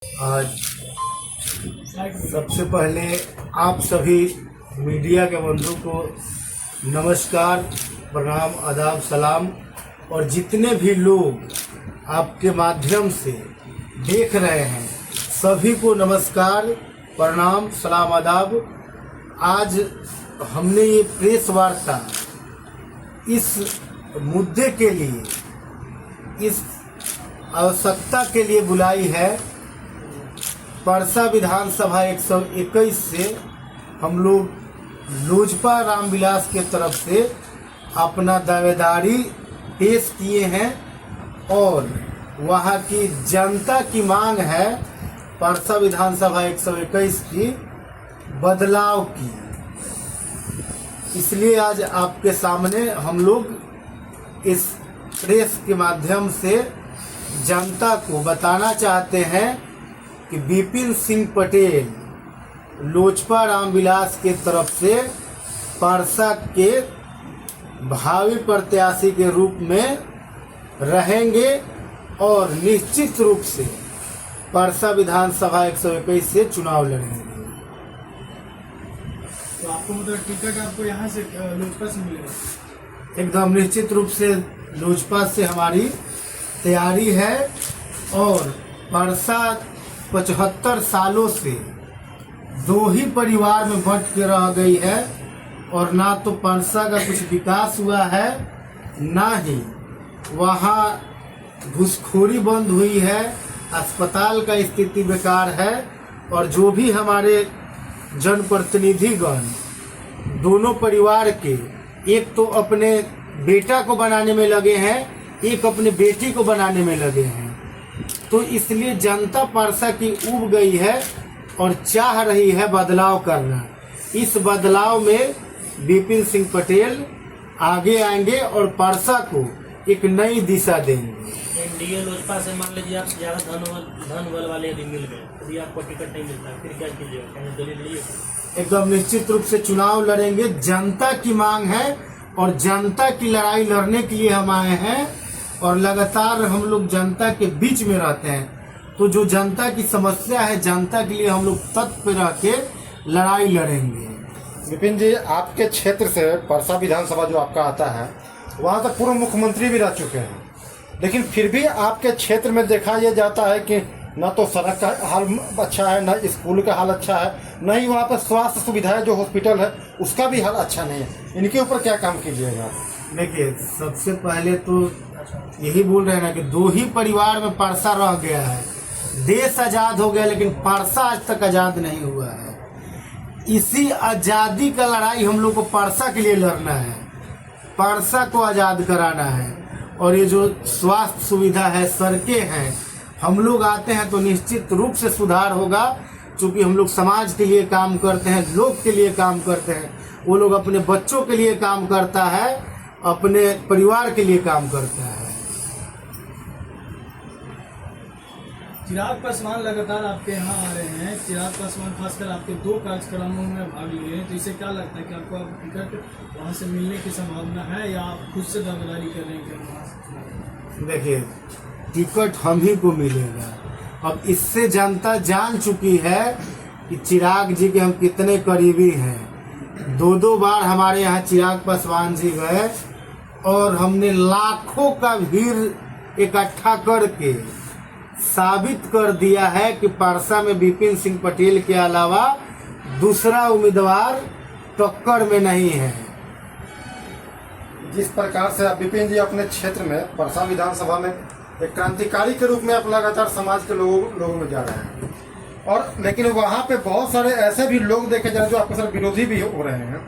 आज सबसे पहले आप सभी मीडिया के बंधु को नमस्कार, प्रणाम, आदाब, सलाम। और जितने भी लोग आपके माध्यम से देख रहे हैं सभी को नमस्कार, प्रणाम, सलाम, आदाब। आज हमने ये प्रेस वार्ता इस मुद्दे के लिए, इस आवश्यकता के लिए बुलाई है। परसा विधानसभा 121 से हम लोग लोजपा रामविलास के तरफ से अपना दावेदारी पेश किए हैं और वहाँ की जनता की मांग है परसा विधानसभा 121 की बदलाव की। इसलिए आज आपके सामने हम लोग इस प्रेस के माध्यम से जनता को बताना चाहते हैं कि विपिन सिंह पटेल लोजपा रामविलास के तरफ से परसा के भावी प्रत्याशी के रूप में रहेंगे और निश्चित रूप से परसा विधानसभा 121 से चुनाव लड़ेंगे। तो आपको मतलब टिकट आपको यहाँ से लोजपा से मिलेगा? एकदम निश्चित रूप से लोजपा से हमारी तैयारी है। और परसा 75 सालों से दो ही परिवार में बंट के रह गई है और ना तो परसा का कुछ विकास हुआ है, ना ही वहाँ घूसखोरी बंद हुई है, अस्पताल का स्थिति बेकार है। और जो भी हमारे जनप्रतिनिधिगण दोनों परिवार के, एक तो अपने बेटा को बनाने में लगे हैं, एक अपने बेटी को बनाने में लगे हैं। तो इसलिए जनता परसा की उब गई है और चाह रही है बदलाव करना। इस बदलाव में विपिन सिंह पटेल आगे आएंगे और परसा को एक नई दिशा देंगे। एनडीए लोजपा से मान लीजिए आप ज्यादा धन बल वाले यदि मिल गए, यदि आपको टिकट नहीं मिलता फिर क्या कीजिएगा? कहीं दलील लीजिएगा? एकदम निश्चित रूप से चुनाव लड़ेंगे। जनता की मांग है और जनता की लड़ाई लड़ने के लिए हम आए हैं और लगातार हम लोग जनता के बीच में रहते हैं। तो जो जनता की समस्या है, जनता के लिए हम लोग तत्पर पे रह के लड़ाई लड़ेंगे। विपिन जी, आपके क्षेत्र से परसा विधानसभा जो आपका आता है, वहाँ तक पूर्व मुख्यमंत्री भी रह चुके हैं, लेकिन फिर भी आपके क्षेत्र में देखा यह जाता है कि न तो सड़क का हाल अच्छा है, न स्कूल का हाल अच्छा है, न ही वहाँ पर स्वास्थ्य सुविधाएं जो हॉस्पिटल है उसका भी हाल अच्छा नहीं है। इनके ऊपर क्या काम कीजिएगा? देखिए, सबसे पहले तो यही बोल रहे हैं ना कि दो ही परिवार में परसा रह गया है। देश आजाद हो गया लेकिन परसा आज तक आजाद नहीं हुआ है। इसी आजादी का लड़ाई हम लोग को परसा के लिए लड़ना है, परसा को आजाद कराना है। और ये जो स्वास्थ्य सुविधा है, सड़कें हैं, हम लोग आते हैं तो निश्चित रूप से सुधार होगा। क्योंकि हम लोग समाज के लिए काम करते हैं, लोग के लिए काम करते हैं। वो लोग अपने बच्चों के लिए काम करता है, अपने परिवार के लिए काम करता है। चिराग पासवान लगातार आपके यहाँ आ रहे हैं। चिराग पासवान खासकर आपके 2 कार्यक्रमों में भाग लिए हैं, तो इसे क्या लगता है कि आपको अब टिकट वहाँ से मिलने की संभावना है या आप खुद से दावेदारी कर रहे हैं कि वहाँ से? देखिए, टिकट हम ही को मिलेगा। अब इससे जनता जान चुकी है कि चिराग जी के हम कितने करीबी हैं। 2 बार हमारे यहाँ चिराग पासवान जी गए और हमने लाखों का भीड़ इकट्ठा करके साबित कर दिया है कि परसा में विपिन सिंह पटेल के अलावा दूसरा उम्मीदवार टक्कर में नहीं है। जिस प्रकार से आप विपिन जी अपने क्षेत्र में परसा विधानसभा में एक क्रांतिकारी के रूप में आप लगातार समाज के लोगों में जा रहे हैं, और लेकिन वहाँ पे बहुत सारे ऐसे भी लोग देखे जा रहे हैं जो आपके साथ विरोधी भी हो रहे हैं।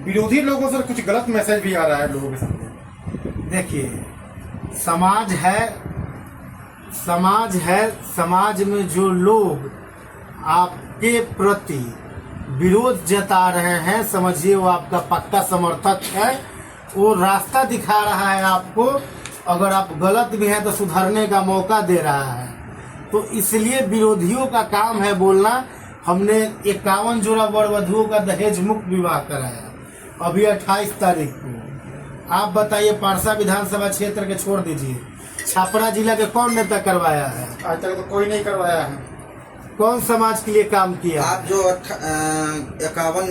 विरोधी लोगों से कुछ गलत मैसेज भी आ रहा है लोगों के सामने। देखिए, समाज है, समाज में जो लोग आपके प्रति विरोध जता रहे हैं, समझिए वो आपका पक्का समर्थक है। वो रास्ता दिखा रहा है आपको, अगर आप गलत भी हैं तो सुधरने का मौका दे रहा है। तो इसलिए विरोधियों का काम है बोलना। हमने 51 जोड़ा वर वधुओं का दहेज मुक्त विवाह कराया अभी 28 तारीख को। आप बताइए, परसा विधानसभा क्षेत्र के छोड़ दीजिए, छपरा जिला के कौन नेता करवाया है? आज तक तो कोई नहीं करवाया है। कौन समाज के लिए काम किया? आप जो 51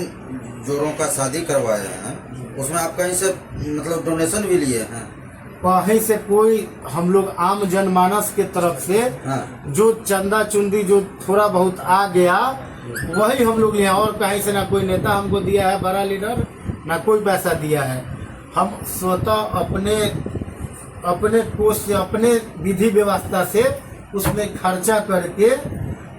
जोड़ों का शादी करवाए हैं उसमें आप कहीं से मतलब डोनेशन भी लिए हैं? कहीं से कोई, हम लोग आम जनमानस के तरफ से हाँ। जो चंदा चुंदी जो थोड़ा बहुत आ गया वही हम लोग लिए, और कहीं से ना कोई नेता हमको दिया है, बड़ा लीडर, ना कोई पैसा दिया है। हम स्वतः अपने कोष से, अपने विधि व्यवस्था से उसमें खर्चा करके,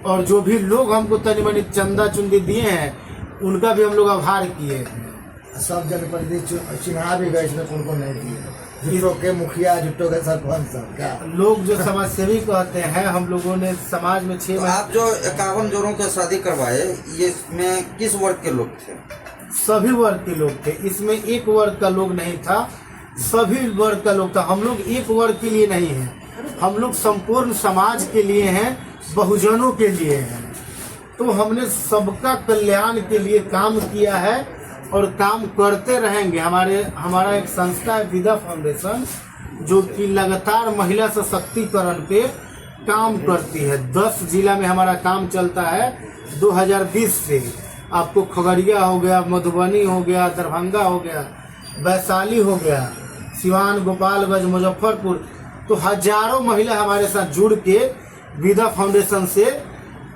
और जो भी लोग हमको तनी मनी चंदा चुंदी दिए हैं उनका भी हम लोग आभार किए हैं। सब जनप्रतिनिधि चुनाव भी गए, इसमें कौन कौन नहीं दिए? जुटो के मुखिया, जुटो के सरपंच, सब क्या लोग जो समाज सेवी कहते हैं, हम लोगों ने समाज में 6 तो आप जो 51 जोड़ों का शादी करवाए ये इसमें किस वर्ग के लोग थे? सभी वर्ग के लोग थे, इसमें एक वर्ग का लोग नहीं था, सभी वर्ग का लोग था। हम लोग एक वर्ग के लिए नहीं हैं, हम लोग संपूर्ण समाज के लिए हैं, बहुजनों के लिए हैं। तो हमने सबका कल्याण के लिए काम किया है और काम करते रहेंगे। हमारा एक संस्था है विदा फाउंडेशन, जो कि लगातार महिला सशक्तिकरण पे काम करती है। 10 जिला में हमारा काम चलता है 2020 से। आपको खगड़िया हो गया, मधुबनी हो गया, दरभंगा हो गया, वैशाली हो गया, सिवान, गोपालगंज, मुजफ्फरपुर, तो हजारों महिला हमारे साथ जुड़ के विदा फाउंडेशन से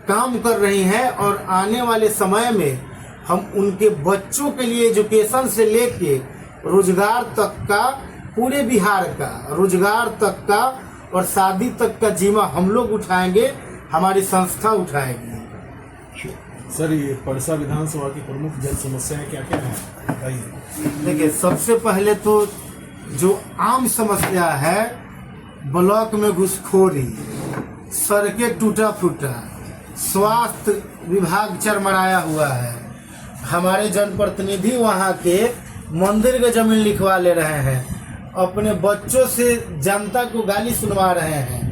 काम कर रही हैं। और आने वाले समय में हम उनके बच्चों के लिए एजुकेशन से लेके रोजगार तक का, पूरे बिहार का रोजगार तक का और शादी तक का जिम्मा हम लोग उठाएंगे, हमारी संस्था उठाएगी। सर, ये परसा विधानसभा की प्रमुख जन समस्याएं क्या क्या हैं बताइए। देखिए, सबसे पहले तो जो आम समस्या है, ब्लॉक में घुसखोरी, सड़कें टूटा फूटा, स्वास्थ्य विभाग चरमराया हुआ है। हमारे जनप्रतिनिधि वहाँ के मंदिर के जमीन लिखवा ले रहे हैं, अपने बच्चों से जनता को गाली सुनवा रहे हैं।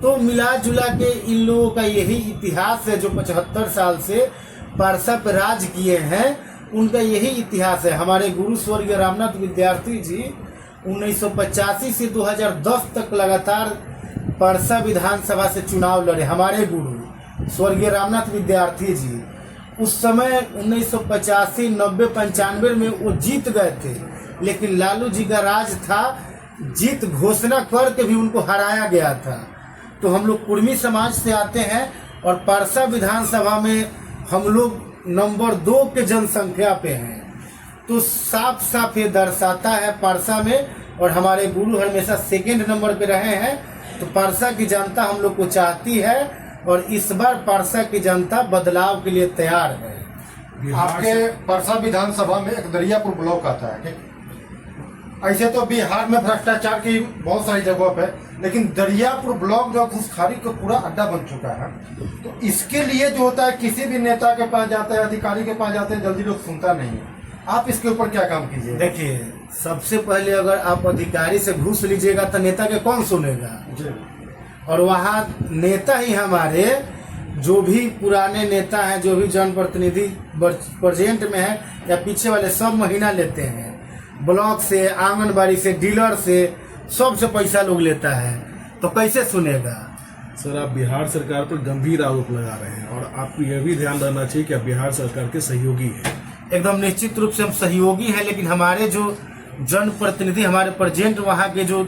तो मिला जुला के इन लोगों का यही इतिहास है, जो 75 साल से परसा पर राज किए हैं, उनका यही इतिहास है। हमारे गुरु स्वर्गीय रामनाथ विद्यार्थी जी 1985 से 2010 तक लगातार परसा विधानसभा से चुनाव लड़े। हमारे गुरु स्वर्गीय रामनाथ विद्यार्थी जी उस समय 1985, 90, 95 में वो जीत गए थे, लेकिन लालू जी का राज था, जीत घोषणा करके भी उनको हराया गया था। तो हम लोग कुर्मी समाज से आते हैं और परसा विधानसभा में हम लोग नंबर 2 के जनसंख्या पे हैं। तो साफ साफ ये दर्शाता है परसा में, और हमारे गुरु हमेशा 2nd नंबर पे रहे हैं। तो परसा की जनता हम लोग को चाहती है और इस बार परसा की जनता बदलाव के लिए तैयार है। आपके परसा विधानसभा में एक दरियापुर ब्लॉक आता है, ठीक? ऐसे तो बिहार में भ्रष्टाचार की बहुत सारी जगहों पे, लेकिन दरियापुर ब्लॉक जो घुसखोरी का पूरा अड्डा बन चुका है। तो इसके लिए जो होता है, किसी भी नेता के पास जाते हैं, अधिकारी के पास जाते हैं, जल्दी लोग सुनता नहीं है। आप इसके ऊपर क्या काम कीजिए? देखिए, सबसे पहले अगर आप अधिकारी से घूस लीजिएगा तो नेता के कौन सुनेगा जी। और वहाँ नेता ही हमारे जो भी पुराने नेता हैं, जो भी जनप्रतिनिधि प्रेजेंट में है या पीछे वाले, सब महीना लेते हैं। ब्लॉक से, आंगनबाड़ी से, डीलर से, सबसे पैसा लोग लेता है, तो कैसे सुनेगा? सर, आप बिहार सरकार पर गंभीर आरोप लगा रहे हैं और आपको यह भी ध्यान रखना चाहिए कि आप बिहार सरकार के सहयोगी हैं। एकदम निश्चित रूप से हम सहयोगी हैं, लेकिन हमारे जो जनप्रतिनिधि, हमारे प्रेजेंट वहाँ के जो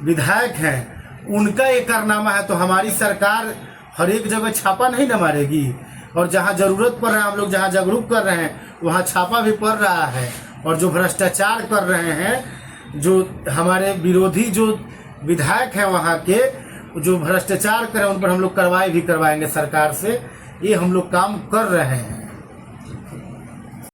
विधायक हैं, उनका ये कारनामा है। तो हमारी सरकार हर एक जगह छापा नहीं न मारेगी, और जहाँ जरूरत पड़ रहा है, हम लोग जहाँ जागरूक कर रहे हैं वहाँ छापा भी पड़ रहा है। और जो भ्रष्टाचार कर रहे हैं, जो हमारे विरोधी जो विधायक हैं वहाँ के, जो भ्रष्टाचार कर रहे हैं, उन पर हम लोग कार्रवाई भी करवाएंगे सरकार से। ये हम लोग काम कर रहे हैं।